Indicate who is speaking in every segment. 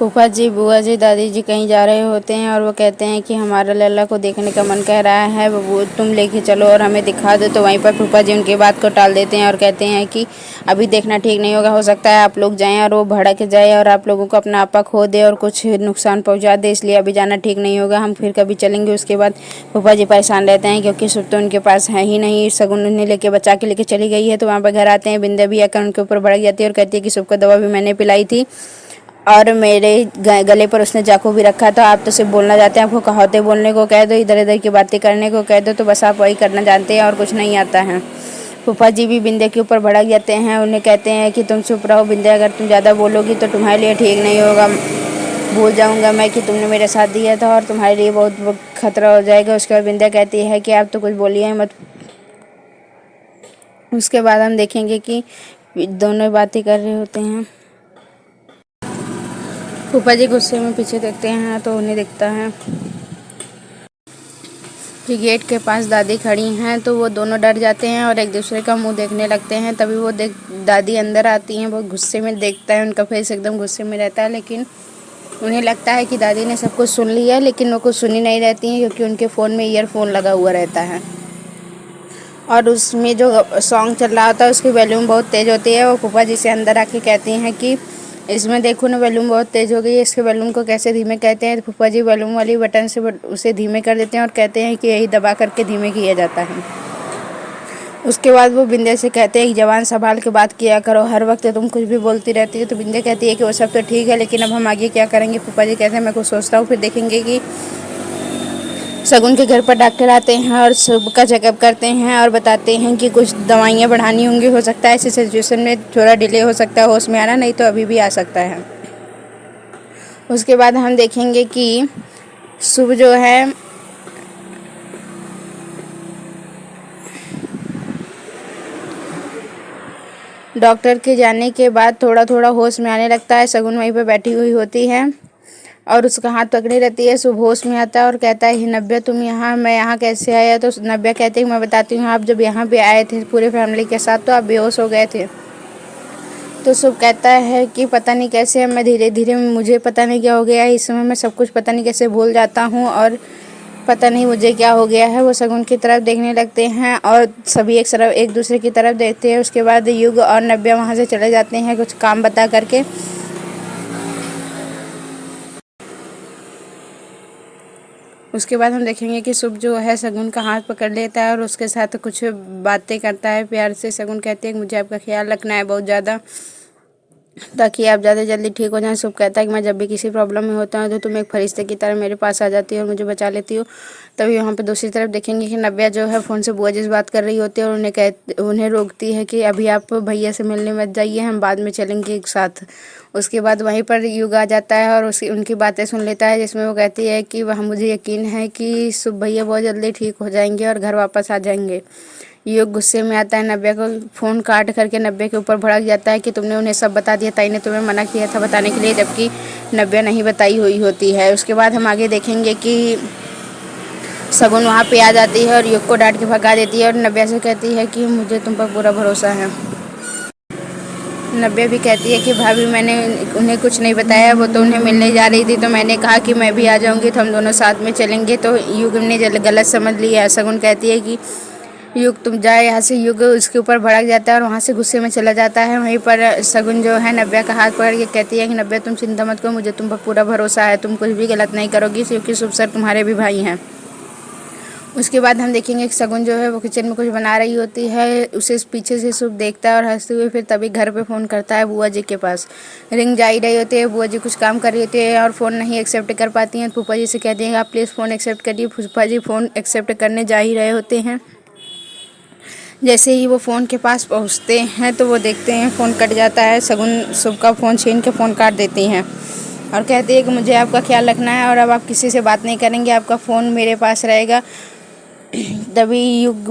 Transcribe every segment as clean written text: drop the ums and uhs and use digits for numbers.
Speaker 1: फूफा जी, बुआ जी, दादी जी कहीं जा रहे होते हैं और वो कहते हैं कि हमारा लल्ला को देखने का मन कर रहा है, वो तुम लेके चलो और हमें दिखा दो। तो वहीं पर फूफा जी उनकी बात को टाल देते हैं और कहते हैं कि अभी देखना ठीक नहीं होगा, हो सकता है आप लोग जाएं और वो भड़क जाए और आप लोगों को अपना आपा खो दे और कुछ नुकसान पहुंचा दे, इसलिए अभी जाना ठीक नहीं होगा, हम फिर कभी चलेंगे। उसके बाद फूफा जी परेशान रहते हैं क्योंकि सुख तो उनके पास है ही नहीं, सगुन उन्हें लेके बचा के लेके चली गई है। तो वहाँ पर घर आते हैं, बिंदे भी आकर उनके ऊपर भड़क जाती है और कहती है कि सुख को दवा भी मैंने पिलाई थी और मेरे गले पर उसने चाकू भी रखा था। आप तो सिर्फ बोलना चाहते हैं, आपको कहावतें बोलने को कह दो, इधर इधर की बातें करने को कह दो, तो बस आप वही करना जानते हैं और कुछ नहीं आता है। फूफा जी भी बिंदे के ऊपर भड़क जाते हैं, उन्हें कहते हैं कि तुम चुप रहो बिंदे, अगर तुम ज़्यादा बोलोगी तो तुम्हारे लिए ठीक नहीं होगा, भूल जाऊंगा मैं कि तुमने मेरे साथ दिया था और तुम्हारे लिए बहुत खतरा हो जाएगा। उसके बाद बिंदे कहती है कि आप तो कुछ बोलिए मत। उसके बाद हम देखेंगे कि दोनों बातें कर रहे होते हैं। फूफा जी गुस्से में पीछे देखते हैं तो उन्हें दिखता है कि गेट के पास दादी खड़ी हैं, तो वो दोनों डर जाते हैं और एक दूसरे का मुंह देखने लगते हैं। तभी वो दादी अंदर आती हैं, वो गुस्से में देखता है, उनका फेस एकदम गुस्से में रहता है, लेकिन उन्हें लगता है कि दादी ने सब कुछ सुन लिया है, लेकिन वो कुछ सुनी नहीं रहती हैं क्योंकि उनके फ़ोन में ईयरफोन लगा हुआ रहता है और उसमें जो सॉन्ग चल रहा होता है उसकी वॉल्यूम बहुत तेज़ होती है। वो फूफा जी से अंदर आके कहती हैं कि इसमें देखो ना, वॉल्यूम बहुत तेज़ हो गई है, इसके वॉल्यूम को कैसे धीमे कहते हैं। तो फूफा जी वॉल्यूम वाली बटन से उसे धीमे कर देते हैं और कहते हैं कि यही दबा करके धीमे किया जाता है। उसके बाद वो बिंदे से कहते हैं कि जवान संभाल के बात किया करो, हर वक्त तुम कुछ भी बोलती रहती है। तो बिंदे कहती है कि वो सब तो ठीक है, लेकिन अब हम आगे क्या करेंगे। फूफा जी कहते हैं मैं कुछ सोचता हूँ, फिर देखेंगे कि शगुन के घर पर डॉक्टर आते हैं और सबका चेकअप करते हैं और बताते हैं कि कुछ दवाइयाँ बढ़ानी होंगी, हो सकता है ऐसी सिचुएशन में थोड़ा डिले हो सकता है होश में आना, नहीं तो अभी भी आ सकता है। उसके बाद हम देखेंगे कि शुभ जो है डॉक्टर के जाने के बाद थोड़ा थोड़ा होश में आने लगता है। शगुन वहीं पर बैठी हुई होती है और उसका हाथ पकड़ी रहती है। शुभ होश में आता है और कहता है नव्या तुम यहाँ, मैं यहाँ कैसे आया। तो नव्या कहती है मैं बताती हूँ, आप जब यहाँ पे आए थे पूरे फैमिली के साथ तो आप बेहोश हो गए थे। तो शुभ कहता है कि पता नहीं कैसे मैं धीरे धीरे, मुझे पता नहीं क्या हो गया है, इस समय मैं सब कुछ पता नहीं कैसे भूल जाता हूँ और पता नहीं मुझे क्या हो गया है। वो शगुन की तरफ देखने लगते हैं और सभी एक दूसरे की तरफ देखते हैं। उसके बाद युग और नव्या वहाँ से चले जाते हैं कुछ काम बता करके। उसके बाद हम देखेंगे कि शुभ जो है शगुन का हाथ पकड़ लेता है और उसके साथ कुछ बातें करता है प्यार से। शगुन कहते हैं कि मुझे आपका ख्याल रखना है बहुत ज़्यादा, ताकि आप ज़्यादा जल्दी ठीक हो जाएं। शुभ कहता है कि मैं जब भी किसी प्रॉब्लम में होता हूँ तो तुम एक फरिश्ते की तरह मेरे पास आ जाती हो और मुझे बचा लेती हो। तभी वहाँ पे दूसरी तरफ देखेंगे कि नव्या जो है फ़ोन से बुआ जी से बात कर रही होती है और उन्हें रोकती है कि अभी आप भैया से मिलने मत जाइए, हम बाद में चलेंगे एक साथ। उसके बाद वहीं पर युग आ जाता है और उनकी बातें सुन लेता है, जिसमें वो कहती है कि वह मुझे यकीन है कि शुभ भैया बहुत जल्दी ठीक हो जाएंगे और घर वापस आ जाएंगे। युग गुस्से में आता है, नव्या को फ़ोन काट करके नव्या के ऊपर भड़क जाता है कि तुमने उन्हें सब बता दिया, ताई ने तुम्हें मना किया था बताने के लिए, जबकि नव्या नहीं बताई हुई होती है। उसके बाद हम आगे देखेंगे कि शगुन वहाँ पे आ जाती है और युग को डांट के भगा देती है और नव्या से कहती है कि मुझे तुम पर पूरा भरोसा है। नव्या भी कहती है कि भाभी मैंने उन्हें कुछ नहीं बताया, वो तो उन्हें मिलने जा रही थी तो मैंने कहा कि मैं भी आ जाऊंगी तो हम दोनों साथ में चलेंगे। तो युग ने गलत समझ लिया। शगुन कहती है कि युग तुम जाए यहाँ से। युग उसके ऊपर भड़क जाता है और वहाँ से गुस्से में चला जाता है। वहीं पर शगुन जो है नव्या का हाथ पकड़ के कहती है कि नव्या तुम चिंता मत करो, मुझे तुम पर पूरा भरोसा है, तुम कुछ भी गलत नहीं करोगी क्योंकि शुभ सर तुम्हारे भी भाई हैं। उसके बाद हम देखेंगे कि शगुन जो है वो किचन में कुछ बना रही होती है, उसे पीछे से शुभ देखता है और हंसते हुए फिर तभी घर पे फ़ोन करता है बुआ जी के पास। रिंग जा ही रही होती है, बुआ जी कुछ काम कर रही होती है और फ़ोन नहीं एक्सेप्ट कर पाती हैं। फूफा जी से कहती हैं आप प्लीज़ फ़ोन एक्सेप्ट करिए। फूफा जी फ़ोन एक्सेप्ट करने जा ही रहे होते हैं। जैसे ही वो फ़ोन के पास पहुंचते हैं तो वो देखते हैं फ़ोन कट जाता है। शगुन शुभ का फ़ोन छीन के फ़ोन काट देती हैं और कहती है कि मुझे आपका ख्याल रखना है और अब आप किसी से बात नहीं करेंगे, आपका फ़ोन मेरे पास रहेगा। तभी युग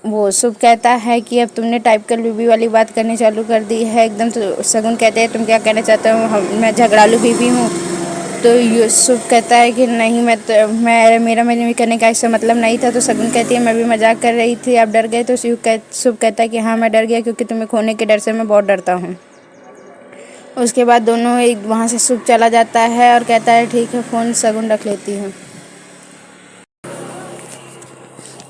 Speaker 1: वो शुभ कहता है कि अब तुमने टाइप कर बीबी वाली बात करनी चालू कर दी है एकदम। तो शगुन कहते हैं तुम क्या कहना चाहते हो, मैं झगड़ालू बीबी हूँ। तो शुभ कहता है कि नहीं, मेरा मैंने करने का इससे मतलब नहीं था। तो शगुन कहती है मैं भी मजाक कर रही थी, आप डर गए। तो शुभ कहता है कि हाँ मैं डर गया क्योंकि तुम्हें खोने के डर से मैं बहुत डरता हूँ। उसके बाद दोनों एक वहाँ से शुभ चला जाता है और कहता है ठीक है फ़ोन शगुन रख लेती हूँ।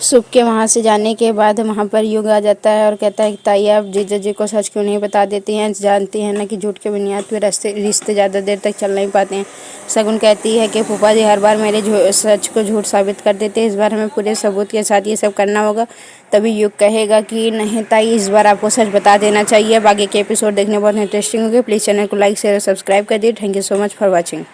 Speaker 1: शुभ के वहाँ से जाने के बाद वहाँ पर युग आ जाता है और कहता है कि ताई आप जीजा जी को सच क्यों नहीं बता देती हैं, जानती हैं ना कि झूठ के बुनियाद पे रिश्ते ज़्यादा देर तक चल नहीं पाते हैं। शगुन कहती है कि फूफा जी हर बार मेरे सच को झूठ साबित कर देते हैं, इस बार हमें पूरे सबूत के साथ ये सब करना होगा। तभी युग कहेगा कि नहीं ताई इस बार आपको सच बता देना चाहिए। बाकी के एपिसोड देखने बहुत इंटरेस्टिंग होंगे। प्लीज़ चैनल को लाइक शेयर और सब्सक्राइब कर दिए। Thank you so much for watching.